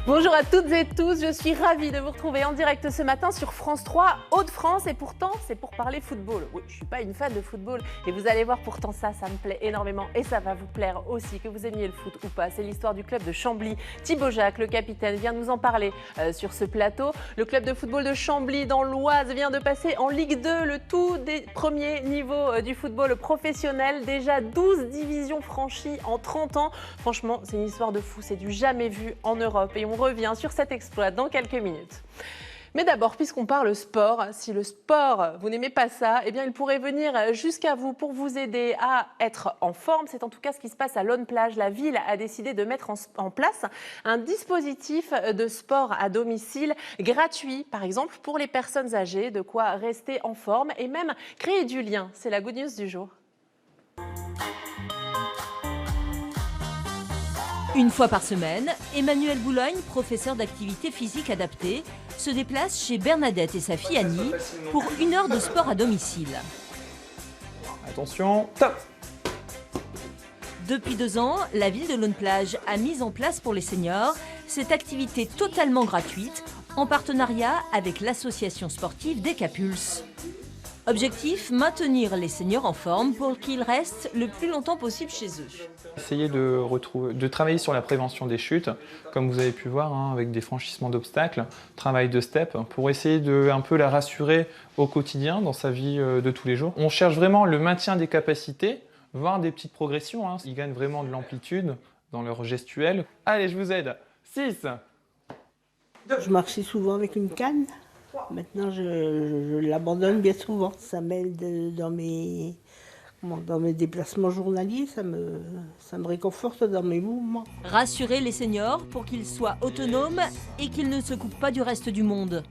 Bonjour à toutes et tous, je suis ravie de vous retrouver en direct ce matin sur France 3 Hauts-de-France et pourtant c'est pour parler football. Oui, je ne suis pas une fan de football et vous allez voir pourtant ça me plaît énormément et ça va vous plaire aussi que vous aimiez le foot ou pas. C'est l'histoire du club de Chambly. Thibaut Jacques, le capitaine, vient nous en parler sur ce plateau. Le club de football de Chambly dans l'Oise vient de passer en Ligue 2, le tout des premiers niveaux du football professionnel. Déjà 12 divisions franchies en 30 ans. Franchement, c'est une histoire de fou, c'est du jamais vu en Europe et on revient sur cet exploit dans quelques minutes. Mais d'abord, puisqu'on parle sport, si le sport, vous n'aimez pas ça, eh bien, il pourrait venir jusqu'à vous pour vous aider à être en forme. C'est en tout cas ce qui se passe à Laune-Plage. La ville a décidé de mettre en place un dispositif de sport à domicile gratuit, par exemple, pour les personnes âgées, de quoi rester en forme et même créer du lien. C'est la good news du jour. Une fois par semaine, Emmanuel Boulogne, professeur d'activité physique adaptée, se déplace chez Bernadette et sa fille Annie pour 1 heure de sport à domicile. Attention, top! Depuis 2 ans, la ville de Laune-Plage a mis en place pour les seniors cette activité totalement gratuite en partenariat avec l'association sportive Decapulse. Objectif, maintenir les seniors en forme pour qu'ils restent le plus longtemps possible chez eux. Essayez de travailler sur la prévention des chutes, comme vous avez pu voir, avec des franchissements d'obstacles, travail de step, pour essayer de un peu la rassurer au quotidien, dans sa vie de tous les jours. On cherche vraiment le maintien des capacités, voire des petites progressions. Ils gagnent vraiment de l'amplitude dans leur gestuelle. Allez, je vous aide. 6. Je marchais souvent avec une canne. Maintenant, je l'abandonne bien souvent. Ça m'aide dans mes déplacements journaliers, ça me réconforte dans mes mouvements. Rassurer les seniors pour qu'ils soient autonomes et qu'ils ne se coupent pas du reste du monde.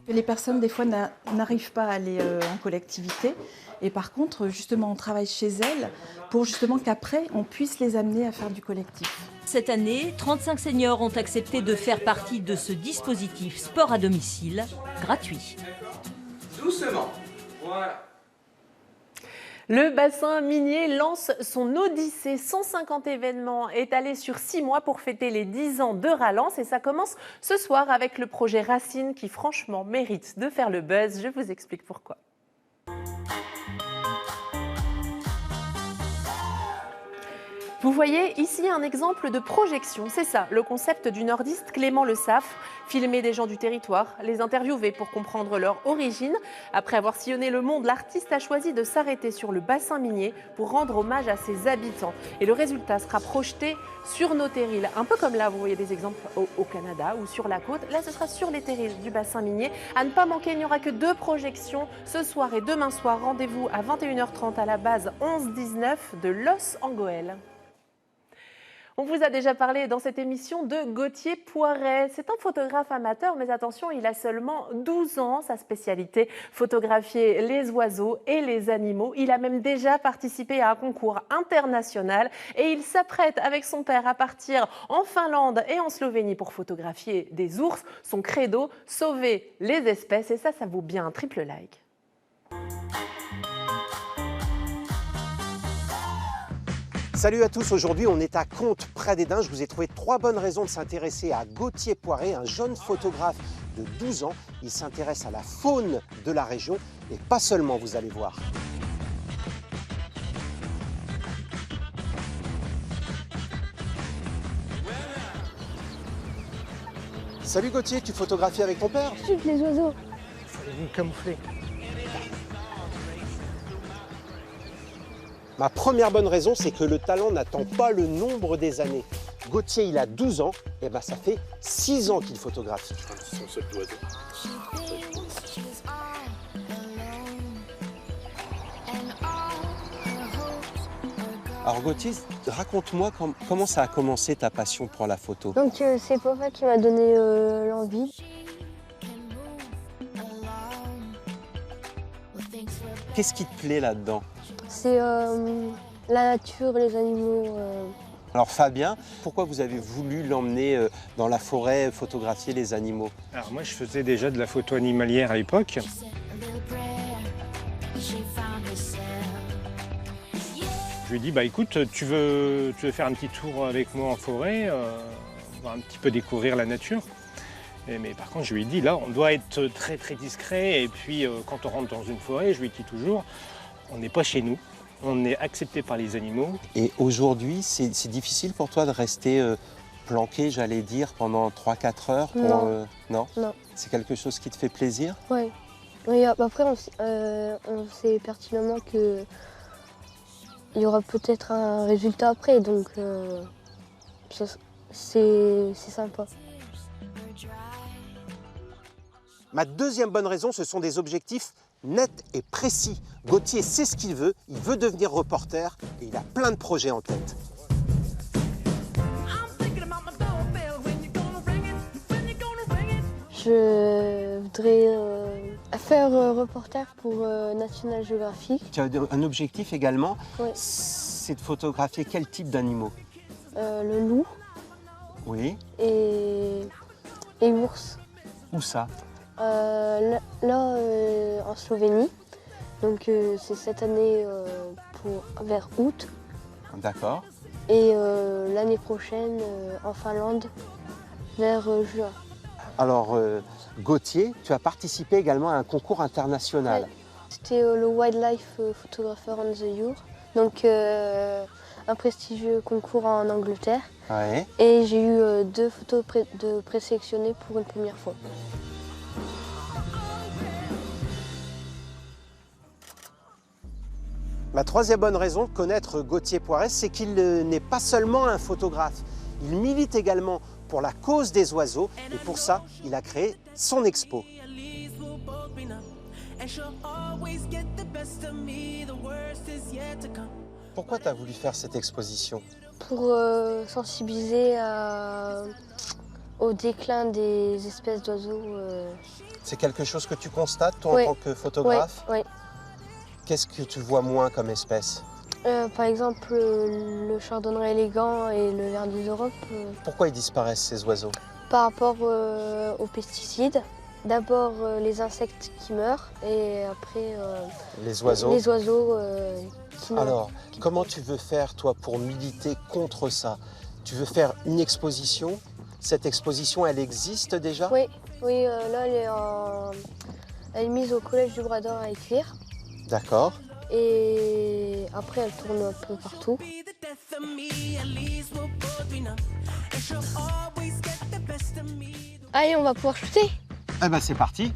Les personnes, des fois, n'arrivent pas à aller en collectivité. Et par contre, justement, on travaille chez elles pour justement qu'après, on puisse les amener à faire du collectif. Cette année, 35 seniors ont accepté de faire partie de ce dispositif sport à domicile gratuit. Doucement. Voilà. Le bassin minier lance son Odyssée. 150 événements étalés sur 6 mois pour fêter les 10 ans de Rallens. Et ça commence ce soir avec le projet Racine qui franchement mérite de faire le buzz. Je vous explique pourquoi. Vous voyez ici un exemple de projection, c'est ça, le concept du nordiste Clément Le Saffre, filmer des gens du territoire, les interviewer pour comprendre leur origine. Après avoir sillonné le monde, l'artiste a choisi de s'arrêter sur le bassin minier pour rendre hommage à ses habitants. Et le résultat sera projeté sur nos terrils, un peu comme là, vous voyez des exemples au Canada ou sur la côte. Là, ce sera sur les terrils du bassin minier. À ne pas manquer, il n'y aura que 2 projections ce soir et demain soir. Rendez-vous à 21h30 à la base 11-19 de Los en Goël. On vous a déjà parlé dans cette émission de Gauthier Poiret. C'est un photographe amateur, mais attention, il a seulement 12 ans. Sa spécialité, photographier les oiseaux et les animaux. Il a même déjà participé à un concours international et il s'apprête avec son père à partir en Finlande et en Slovénie pour photographier des ours. Son credo, sauver les espèces. Et ça vaut bien un triple like. Salut à tous, aujourd'hui on est à Contes près d'Esdins. Je vous ai trouvé 3 bonnes raisons de s'intéresser à Gauthier Poiret, un jeune photographe de 12 ans. Il s'intéresse à la faune de la région et pas seulement, vous allez voir. Salut Gauthier, tu photographies avec ton père? Je suis les oiseaux. Fallait vous camoufler. Ma première bonne raison, c'est que le talent n'attend pas le nombre des années. Gauthier, il a 12 ans, et ben ça fait 6 ans qu'il photographie. Son seul oiseau. Alors Gauthier, raconte-moi comment ça a commencé ta passion pour la photo. Donc c'est papa qui m'a donné l'envie. Qu'est-ce qui te plaît là-dedans? C'est la nature, les animaux. Alors Fabien, pourquoi vous avez voulu l'emmener dans la forêt photographier les animaux? Alors moi je faisais déjà de la photo animalière à l'époque. Je lui ai dit, bah écoute, tu veux faire un petit tour avec moi en forêt? va un petit peu découvrir la nature. Mais par contre, je lui ai dit, là, on doit être très très discret. Et puis, quand on rentre dans une forêt, je lui dis toujours, on n'est pas chez nous. On est accepté par les animaux. Et aujourd'hui, c'est difficile pour toi de rester planqué, j'allais dire, pendant 3-4 heures pour, Non. Non. Non. C'est quelque chose qui te fait plaisir? Oui. Oui, après, on sait pertinemment qu'il y aura peut-être un résultat après, donc c'est sympa. Ma deuxième bonne raison, ce sont des objectifs nets et précis. Gauthier sait ce qu'il veut devenir reporter et il a plein de projets en tête. Je voudrais faire reporter pour National Geographic. Tu as un objectif également, Oui. c'est de photographier quel type d'animaux? Le loup Oui. et l'ours. Où ça? En Slovénie. Donc c'est cette année vers août. D'accord. Et l'année prochaine en Finlande vers juin. Alors, Gauthier, tu as participé également à un concours international. Ouais. C'était le Wildlife Photographer on the Your, donc un prestigieux concours en Angleterre. Ouais. Et j'ai eu 2 photos présélectionnées pour une première fois. Ma troisième bonne raison de connaître Gauthier Poiret, c'est qu'il n'est pas seulement un photographe. Il milite également pour la cause des oiseaux et pour ça, il a créé son expo. Pourquoi tu as voulu faire cette exposition? Pour sensibiliser au déclin des espèces d'oiseaux. C'est quelque chose que tu constates, toi, Oui. en tant que photographe? Oui. Qu'est-ce que tu vois moins comme espèce? Par exemple, le chardonneret élégant et le verdis d'Europe. Pourquoi ils disparaissent, ces oiseaux? Par rapport aux pesticides. D'abord les insectes qui meurent et après Les oiseaux? les oiseaux qui meurent. Alors, comment tu veux faire, toi, pour militer contre ça? Tu veux faire une exposition? Cette exposition, elle existe déjà? Oui, là elle est mise au collège du Bras d'Or à Écrire. D'accord. Et après elle tourne un peu partout. Allez, on va pouvoir shooter. Eh ben, c'est parti.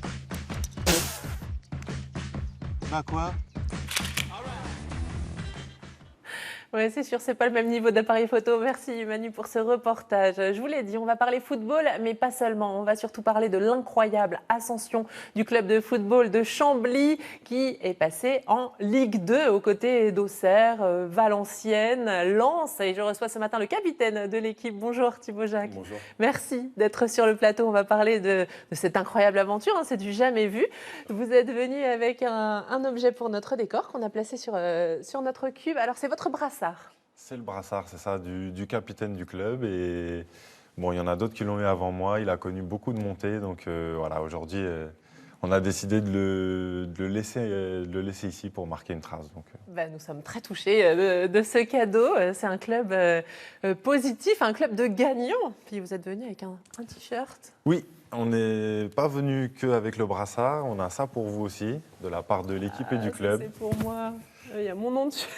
Bah quoi? Oui, c'est sûr, c'est pas le même niveau d'appareil photo. Merci Manu pour ce reportage. Je vous l'ai dit, on va parler football, mais pas seulement. On va surtout parler de l'incroyable ascension du club de football de Chambly qui est passé en Ligue 2 aux côtés d'Auxerre, Valenciennes, Lens. Et je reçois ce matin le capitaine de l'équipe. Bonjour Thibaut Jacques. Bonjour. Merci d'être sur le plateau. On va parler de cette incroyable aventure. C'est du jamais vu. Vous êtes venu avec un objet pour notre décor qu'on a placé sur notre cube. Alors c'est votre brassard. C'est le brassard, c'est ça, du capitaine du club. Et bon, il y en a d'autres qui l'ont eu avant moi. Il a connu beaucoup de montées. Donc voilà, aujourd'hui, on a décidé de le laisser ici pour marquer une trace. Donc, nous sommes très touchés de ce cadeau. C'est un club positif, un club de gagnants. Puis vous êtes venu avec un t-shirt. Oui, on n'est pas venu qu'avec le brassard. On a ça pour vous aussi, de la part de l'équipe et du club. C'est pour moi. Il y a mon nom dessus.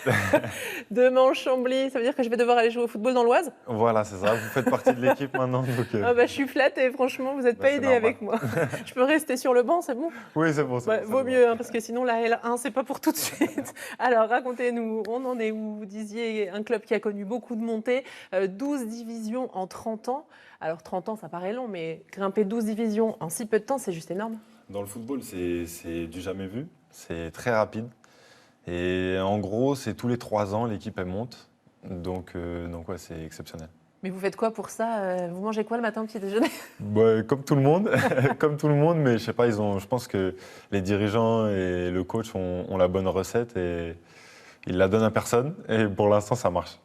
Demain en Chambly, ça veut dire que je vais devoir aller jouer au football dans l'Oise? Voilà, c'est ça. Vous faites partie de l'équipe maintenant. Donc, je suis flattée, franchement, vous n'êtes pas aidé avec moi. Je peux rester sur le banc, c'est bon? Oui, c'est bon. Vaut mieux, parce que sinon la L1, c'est pas pour tout de suite. Alors, racontez-nous, on en est où? Vous disiez un club qui a connu beaucoup de montées, 12 divisions en 30 ans. Alors, 30 ans, ça paraît long, mais grimper 12 divisions en si peu de temps, c'est juste énorme. Dans le football, c'est du jamais vu. C'est très rapide. Et en gros, c'est tous les 3 ans, l'équipe elle monte. Donc ouais, c'est exceptionnel. Mais vous faites quoi pour ça? Vous mangez quoi le matin au petit déjeuner? Comme tout le monde, comme tout le monde, mais je sais pas, je pense que les dirigeants et le coach ont la bonne recette et ils la donnent à personne. Et pour l'instant, ça marche.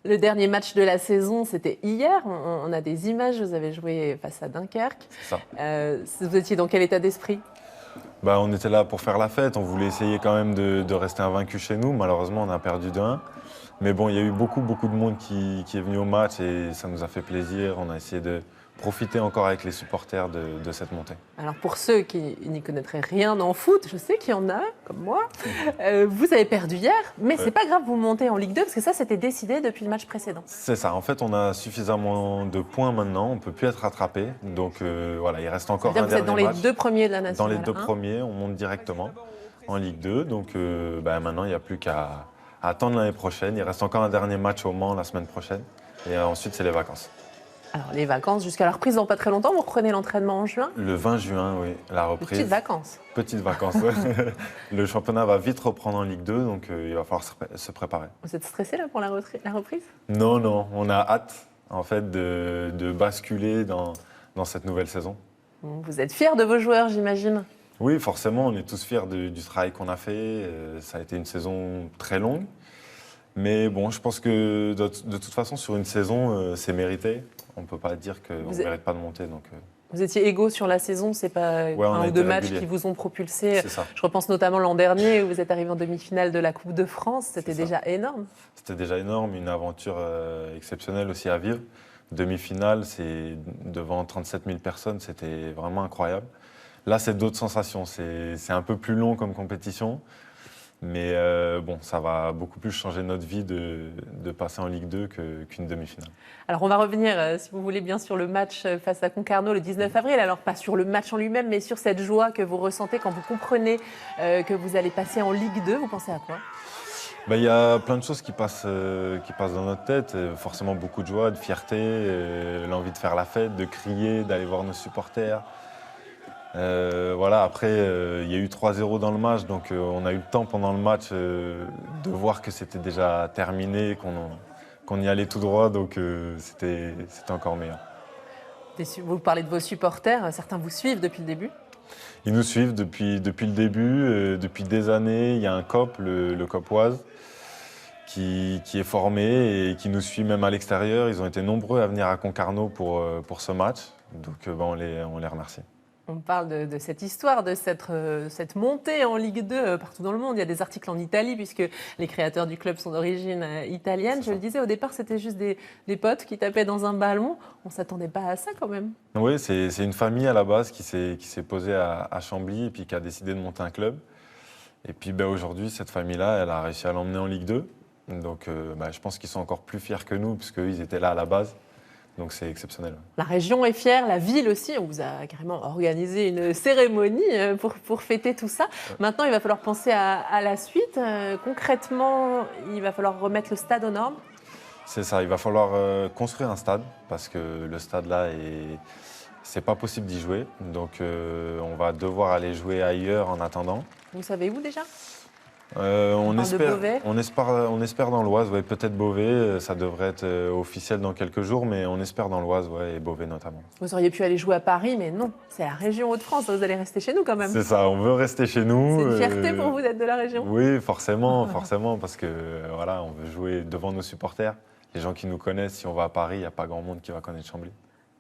Le dernier match de la saison, c'était hier. On a des images. Vous avez joué face à Dunkerque. C'est ça. Vous étiez dans quel état d'esprit? On était là pour faire la fête, on voulait essayer quand même de rester invaincu chez nous. Malheureusement, on a perdu 2-1. Mais bon, il y a eu beaucoup de monde qui est venu au match et ça nous a fait plaisir. On a essayé de profiter encore avec les supporters de cette montée. Alors pour ceux qui n'y connaîtraient rien en foot, je sais qu'il y en a, comme moi, vous avez perdu hier, mais c'est pas grave, vous montez en Ligue 2 parce que ça c'était décidé depuis le match précédent. C'est ça, en fait on a suffisamment de points maintenant, on ne peut plus être rattrapé. Donc voilà, il reste encore un dernier match. Vous êtes dans les 2 premiers de la nationale. Dans les 2 premiers, on monte directement en Ligue 2. Donc maintenant il n'y a plus qu'à attendre l'année prochaine. Il reste encore un dernier match au Mans la semaine prochaine. Et ensuite c'est les vacances. Alors les vacances jusqu'à la reprise dans pas très longtemps, vous reprenez l'entraînement en juin? Le 20 juin, oui, la reprise. Petites vacances. Petites vacances, ouais. Le championnat va vite reprendre en Ligue 2, donc il va falloir se préparer. Vous êtes stressé là pour la reprise? Non, on a hâte en fait de basculer dans cette nouvelle saison. Vous êtes fiers de vos joueurs, j'imagine? Oui, forcément, on est tous fiers du travail qu'on a fait. Ça a été une saison très longue. Mais bon, je pense que de toute façon, sur une saison, c'est mérité. On ne peut pas dire qu'on ne mérite pas de monter. Donc, Vous étiez égaux sur la saison, c'est pas un ou 2 matchs qui vous ont propulsé. Je repense notamment l'an dernier où vous êtes arrivé en demi-finale de la Coupe de France. C'était déjà énorme. C'était déjà énorme, une aventure exceptionnelle aussi à vivre. Demi-finale, c'est devant 37 000 personnes, c'était vraiment incroyable. Là, c'est d'autres sensations. C'est un peu plus long comme compétition. Mais ça va beaucoup plus changer notre vie de passer en Ligue 2 qu'une demi-finale. Alors on va revenir, si vous voulez bien, sur le match face à Concarneau le 19 avril. Alors pas sur le match en lui-même, mais sur cette joie que vous ressentez quand vous comprenez que vous allez passer en Ligue 2. Vous pensez à quoi ? Il y a plein de choses qui passent dans notre tête. Forcément beaucoup de joie, de fierté, l'envie de faire la fête, de crier, d'aller voir nos supporters. Après, il y a eu 3-0 dans le match, donc on a eu le temps pendant le match de voir que c'était déjà terminé, qu'on y allait tout droit, donc c'était encore meilleur. Vous parlez de vos supporters, certains vous suivent depuis le début ? Ils nous suivent depuis le début, depuis des années. Il y a un COP, le COP Oise, qui est formé et qui nous suit même à l'extérieur. Ils ont été nombreux à venir à Concarneau pour ce match, donc on les remercie. On parle de cette histoire, de cette montée en Ligue 2 partout dans le monde. Il y a des articles en Italie puisque les créateurs du club sont d'origine italienne. Je le disais, au départ, c'était juste des potes qui tapaient dans un ballon. On ne s'attendait pas à ça quand même. Oui, c'est une famille à la base qui s'est posée à Chambly et puis qui a décidé de monter un club. Et puis aujourd'hui, cette famille-là, elle a réussi à l'emmener en Ligue 2. Donc je pense qu'ils sont encore plus fiers que nous puisqu'ils étaient là à la base. Donc c'est exceptionnel. La région est fière, la ville aussi. On vous a carrément organisé une cérémonie pour fêter tout ça. Maintenant, il va falloir penser à la suite. Concrètement, il va falloir remettre le stade aux normes. C'est ça, il va falloir construire un stade parce que le stade là, c'est pas possible d'y jouer. Donc on va devoir aller jouer ailleurs en attendant. Vous savez où déjà ? On espère dans l'Oise, peut-être Beauvais, ça devrait être officiel dans quelques jours, mais on espère dans l'Oise et Beauvais notamment. Vous auriez pu aller jouer à Paris, mais non, c'est la région Hauts-de-France, vous allez rester chez nous quand même. C'est ça, on veut rester chez nous. C'est une fierté pour vous d'être de la région ? Oui, forcément, parce que on veut jouer devant nos supporters. Les gens qui nous connaissent, si on va à Paris, il n'y a pas grand monde qui va connaître Chambly.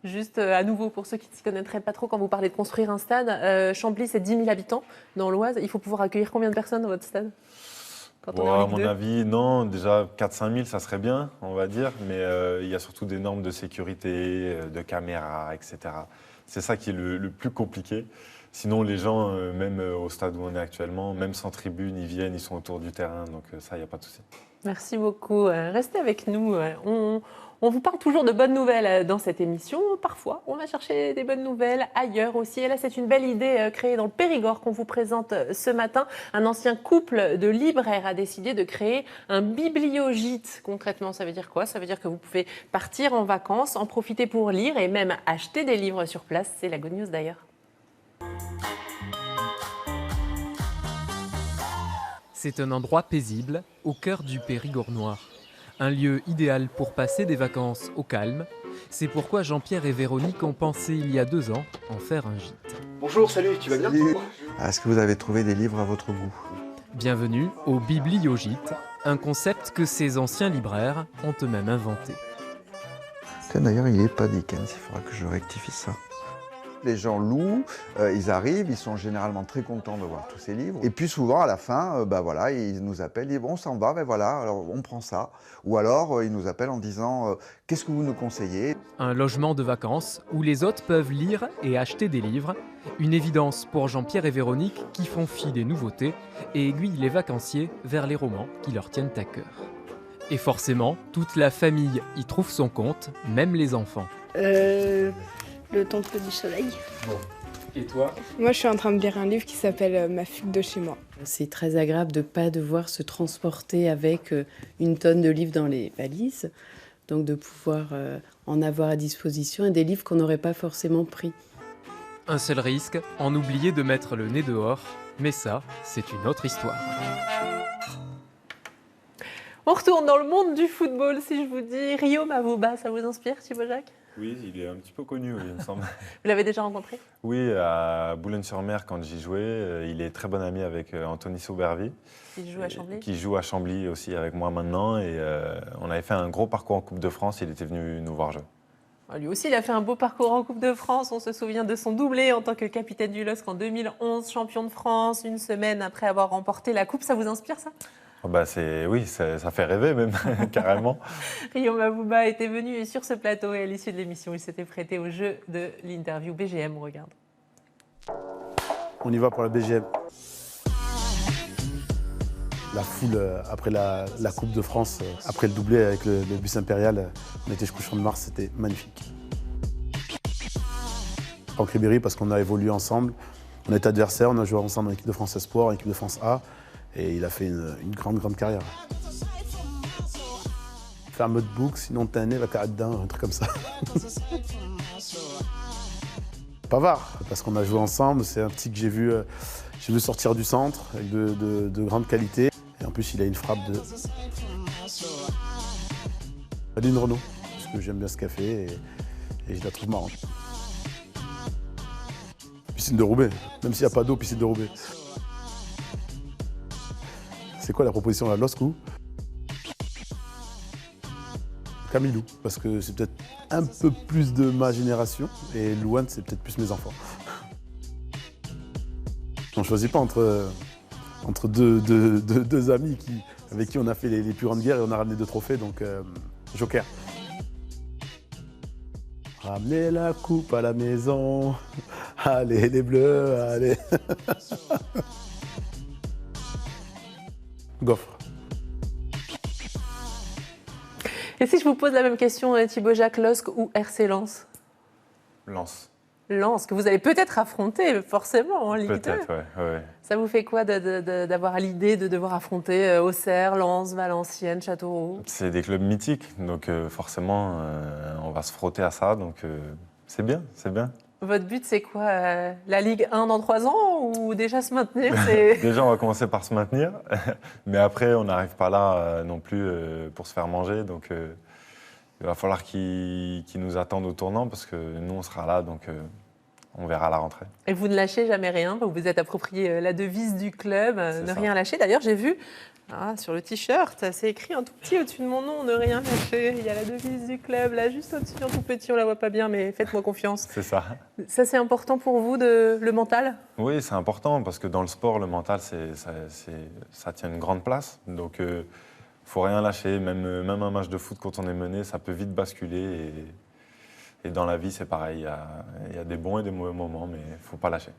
Juste à nouveau, pour ceux qui ne s'y connaîtraient pas trop, quand vous parlez de construire un stade, Chambly, c'est 10 000 habitants dans l'Oise. Il faut pouvoir accueillir combien de personnes dans votre stade ? À mon avis, non. Déjà, 4-5 000, ça serait bien, on va dire. Mais il y a surtout des normes de sécurité, de caméras, etc. C'est ça qui est le plus compliqué. Sinon, les gens, même au stade où on est actuellement, même sans tribune, ils viennent, ils sont autour du terrain. Donc ça, il n'y a pas de souci. Merci beaucoup. Restez avec nous. On vous parle toujours de bonnes nouvelles dans cette émission. Parfois, on va chercher des bonnes nouvelles ailleurs aussi. Et là, c'est une belle idée créée dans le Périgord qu'on vous présente ce matin. Un ancien couple de libraires a décidé de créer un bibliogîte. Concrètement, ça veut dire quoi ? Ça veut dire que vous pouvez partir en vacances, en profiter pour lire et même acheter des livres sur place. C'est la Good News d'ailleurs. C'est un endroit paisible au cœur du Périgord noir. Un lieu idéal pour passer des vacances au calme. C'est pourquoi Jean-Pierre et Véronique ont pensé il y a 2 ans en faire un gîte. Bonjour, salut, tu vas bien ? Est-ce que vous avez trouvé des livres à votre goût ? Bienvenue au Bibliogîte, un concept que ces anciens libraires ont eux-mêmes inventé. D'ailleurs, il n'est pas Dickens, il faudra que je rectifie ça. les gens louent, ils arrivent, ils sont généralement très contents de voir tous ces livres. Et puis souvent, à la fin, voilà, ils nous appellent, ils disent, bon, on s'en va, ben voilà, alors on prend ça. Ou alors, ils nous appellent en disant, qu'est-ce que vous nous conseillez? Un logement de vacances où les hôtes peuvent lire et acheter des livres. Une évidence pour Jean-Pierre et Véronique qui font fi des nouveautés et aiguillent les vacanciers vers les romans qui leur tiennent à cœur. Et forcément, toute la famille y trouve son compte, même les enfants. Le Temple du Soleil. Bon. Et toi? Moi, je suis en train de lire un livre qui s'appelle Ma fugue de chez moi. C'est très agréable de ne pas devoir se transporter avec une tonne de livres dans les valises, donc de pouvoir en avoir à disposition et des livres qu'on n'aurait pas forcément pris. Un seul risque, en oublier de mettre le nez dehors, mais ça, c'est une autre histoire. On retourne dans le monde du football, si je vous dis Rio Mavuba, ça vous inspire, Thibaut Jacques? Oui, il est un petit peu connu, oui, il me semble. Vous l'avez déjà rencontré? Oui, à Boulogne-sur-Mer, quand j'y jouais, il est très bon ami avec Anthony Soubervie. Il joue à Chambly? Qui joue à Chambly aussi avec moi maintenant. Et on avait fait un gros parcours en Coupe de France, il était venu nous voir jouer. Lui aussi, il a fait un beau parcours en Coupe de France. On se souvient de son doublé en tant que capitaine du LOSC en 2011, champion de France, une semaine après avoir remporté la Coupe. Ça vous inspire, ça? Oui, ça fait rêver même, carrément. Rio Mavuba était venu sur ce plateau et à l'issue de l'émission, il s'était prêté au jeu de l'interview BGM. On regarde. On y va pour la BGM. La foule, après la Coupe de France, après le doublé avec le bus impérial, on était jusqu'au Champ de Mars, c'était magnifique. Franck Ribéry, parce qu'on a évolué ensemble, on était adversaires, on a joué ensemble en équipe de France Espoir, en équipe de France A, et il a fait une grande carrière. Faire un mode book, sinon t'as un nez, va carrer dedans, un truc comme ça. Pavard, parce qu'on a joué ensemble, c'est un petit que j'ai vu sortir du centre, avec de grande qualité. Et en plus, il a une frappe de... Adeline Renaud, parce que j'aime bien ce café et je la trouve marrante. Piscine de Roubaix, même s'il n'y a pas d'eau, piscine de Roubaix. C'est quoi la proposition là, LOSC ou Camilou, parce que c'est peut-être un peu plus de ma génération et Louane, c'est peut-être plus mes enfants. On ne choisit pas entre deux amis avec qui on a fait les plus grandes guerres et on a ramené 2 trophées, donc Joker. Ramenez la coupe à la maison, allez les bleus, allez. Goffre. Et si je vous pose la même question, Thibaut Jacques, LOSC ou RC Lens? Lens. Lens, que vous allez peut-être affronter, forcément, en Ligue 2. Peut-être, ouais. Ça vous fait quoi d'avoir l'idée de devoir affronter Auxerre, Lens, Valenciennes, Châteauroux? C'est des clubs mythiques, donc forcément, on va se frotter à ça, donc c'est bien, c'est bien. Votre but, c'est quoi? La Ligue 1 dans 3 ans ou déjà se maintenir? Déjà, on va commencer par se maintenir, mais après, on n'arrive pas là non plus pour se faire manger, donc il va falloir qu'ils nous attendent au tournant, parce que nous, on sera là, donc on verra à la rentrée. Et vous ne lâchez jamais rien, vous vous êtes approprié la devise du club, ne rien lâcher. D'ailleurs, j'ai vu sur le t-shirt, c'est écrit en tout petit au-dessus de mon nom, ne rien lâcher. Il y a la devise du club, là, juste au-dessus, en tout petit, on la voit pas bien, mais faites-moi confiance. C'est ça. Ça, c'est important pour vous, le mental? Oui, c'est important, parce que dans le sport, le mental, ça tient une grande place. Donc, faut rien lâcher. Même un match de foot, quand on est mené, ça peut vite basculer. Et dans la vie, c'est pareil. Il y a des bons et des mauvais moments, mais il ne faut pas lâcher.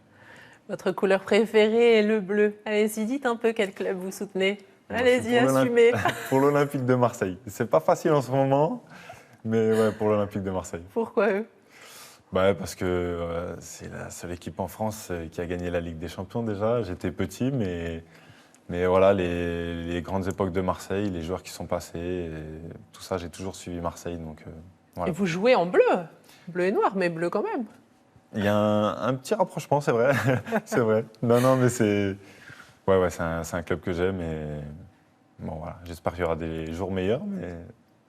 Votre couleur préférée est le bleu. Allez-y, dites un peu quel club vous soutenez. Allez-y, assumez. Pour l'Olympique de Marseille. C'est pas facile en ce moment, mais ouais, pour l'Olympique de Marseille. Pourquoi eux? Parce que c'est la seule équipe en France qui a gagné la Ligue des Champions déjà. J'étais petit, mais voilà, les grandes époques de Marseille, les joueurs qui sont passés, et tout ça, j'ai toujours suivi Marseille. Donc, voilà. Et vous jouez en bleu et noir, mais bleu quand même. Il y a un petit rapprochement, c'est vrai. C'est vrai. Non, mais c'est... Ouais, c'est un club que j'aime et bon, voilà. J'espère qu'il y aura des jours meilleurs, mais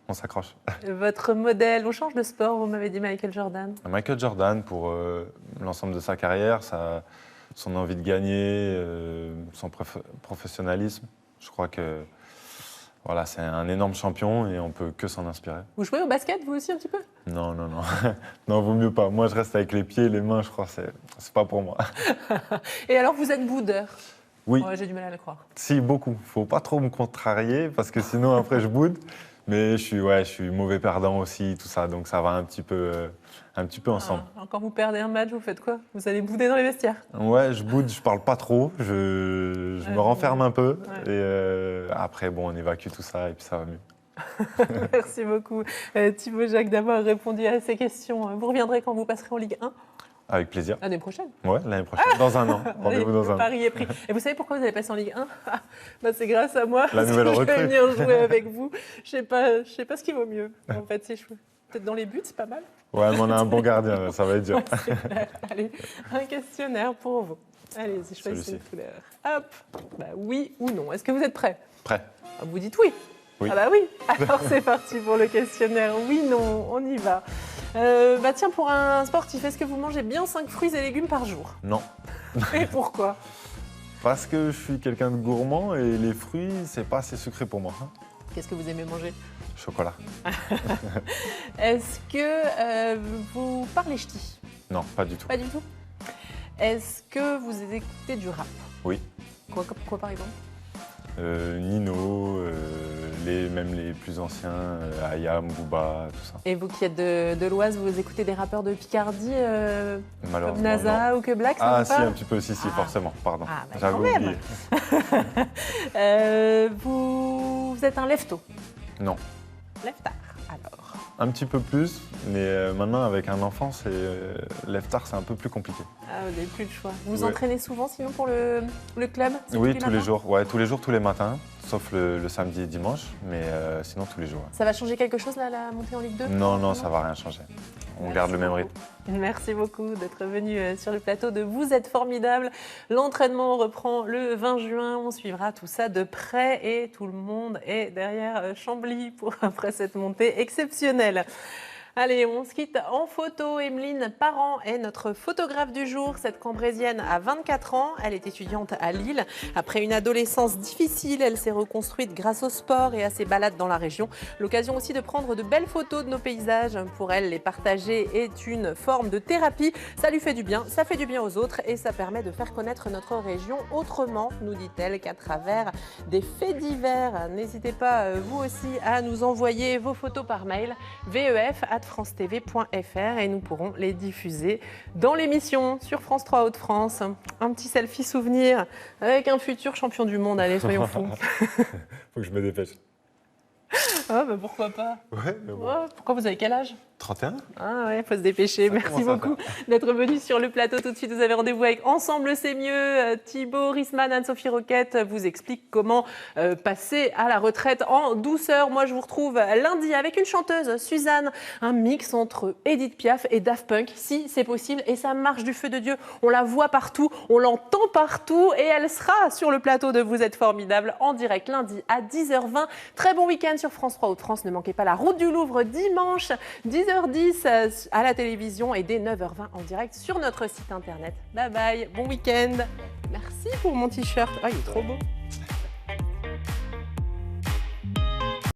on s'accroche. Votre modèle, on change de sport, vous m'avez dit Michael Jordan. Michael Jordan, pour l'ensemble de sa carrière, son envie de gagner, son professionnalisme. Je crois que Voilà, c'est un énorme champion et on peut que s'en inspirer. Vous jouez au basket, vous aussi, un petit peu? Non, non, non. Non, vaut mieux pas. Moi, je reste avec les pieds et les mains, je crois, c'est pas pour moi. Et alors, vous êtes boudeur? Oui. Ouais, j'ai du mal à le croire. Si, beaucoup. Faut pas trop me contrarier parce que sinon, après, je boude. Mais je suis mauvais perdant aussi, tout ça. Donc, ça va un petit peu ensemble. Quand vous perdez un match, vous faites quoi? Vous allez bouder dans les vestiaires? Ouais, je boude, je parle pas trop. Je me renferme un peu. Ouais. Et après, bon, on évacue tout ça et puis ça va mieux. Merci beaucoup, Thibaut Jacques, d'avoir répondu à ces questions. Vous reviendrez quand vous passerez en Ligue 1? Avec plaisir. L'année prochaine? Ouais, l'année prochaine. Dans un an. Rendez-vous dans un an. Le pari est pris. Et vous savez pourquoi vous allez passer en Ligue 1? C'est grâce à moi. La nouvelle recrue. Je vais venir jouer avec vous. Je sais pas ce qui vaut mieux. En fait, c'est chouette. Peut-être dans les buts, c'est pas mal. Ouais, mais on a un bon gardien, ça va être dur. Ouais, allez, un questionnaire pour vous. Allez-y, choisissez une couleur. Hop, bah, oui ou non. Est-ce que vous êtes prêts? Prêt. Vous dites oui. Oui. Ah bah oui. Alors c'est parti pour le questionnaire. Oui, non, on y va. Bah tiens, pour un sportif, est-ce que vous mangez bien 5 fruits et légumes par jour? Non. Et pourquoi? Parce que je suis quelqu'un de gourmand et les fruits, c'est pas assez sucré pour moi. Qu'est-ce que vous aimez manger? Chocolat. Est-ce que vous parlez ch'ti? Non, pas du tout. Pas du tout. Est-ce que vous écoutez du rap? Oui. Quoi par exemple? Nino, même les plus anciens, Ayam, Booba, tout ça. Et vous qui êtes de l'Oise, vous écoutez des rappeurs de Picardie comme NASA non. ou que Black? Ah si, un petit peu, si, forcément, pardon. Ah, bah, j'avais oublié. Vous êtes un lefto? Non. Leftard, alors? Un petit peu plus, mais maintenant avec un enfant, leftard, c'est un peu plus compliqué. Ah, vous n'avez plus le choix. Vous entraînez souvent sinon pour le club? Oui, tous les jours. Ouais, tous les jours, tous les matins, sauf le samedi et dimanche, mais sinon tous les jours. Ouais. Ça va changer quelque chose là, la montée en Ligue 2? Non, non, ça va rien changer. On garde le même rythme. Merci beaucoup d'être venu sur le plateau de Vous êtes formidable. L'entraînement reprend le 20 juin. On suivra tout ça de près et tout le monde est derrière Chambly après cette montée exceptionnelle. Allez, on se quitte en photo. Emeline Parent est notre photographe du jour. Cette Cambrésienne a 24 ans. Elle est étudiante à Lille. Après une adolescence difficile, elle s'est reconstruite grâce au sport et à ses balades dans la région. L'occasion aussi de prendre de belles photos de nos paysages. Pour elle, les partager est une forme de thérapie. Ça lui fait du bien, ça fait du bien aux autres et ça permet de faire connaître notre région autrement, nous dit-elle, qu'à travers des faits divers. N'hésitez pas, vous aussi, à nous envoyer vos photos par mail vef@francetv.fr et nous pourrons les diffuser dans l'émission sur France 3 Hauts-de-France. Un petit selfie souvenir avec un futur champion du monde. Allez, soyons fous. Faut que je me dépêche. Ah, bah pourquoi pas? Ouais, mais bon. Oh, pourquoi vous avez quel âge? 31. Ah ouais, faut se dépêcher. Merci beaucoup d'être venu sur le plateau. Tout de suite, vous avez rendez-vous avec Ensemble c'est mieux. Thibaut Rissman, Anne-Sophie Roquette vous explique comment passer à la retraite en douceur. Moi, je vous retrouve lundi avec une chanteuse, Suzanne. Un mix entre Edith Piaf et Daft Punk, si c'est possible. Et ça marche du feu de Dieu. On la voit partout, on l'entend partout. Et elle sera sur le plateau de Vous êtes formidable en direct lundi à 10h20. Très bon week-end sur France 3 Hauts-de-France. Ne manquez pas la Route du Louvre dimanche, 10h10 à la télévision et dès 9h20 en direct sur notre site internet. Bye bye, bon week-end. Merci pour mon t-shirt. Oh, il est trop beau.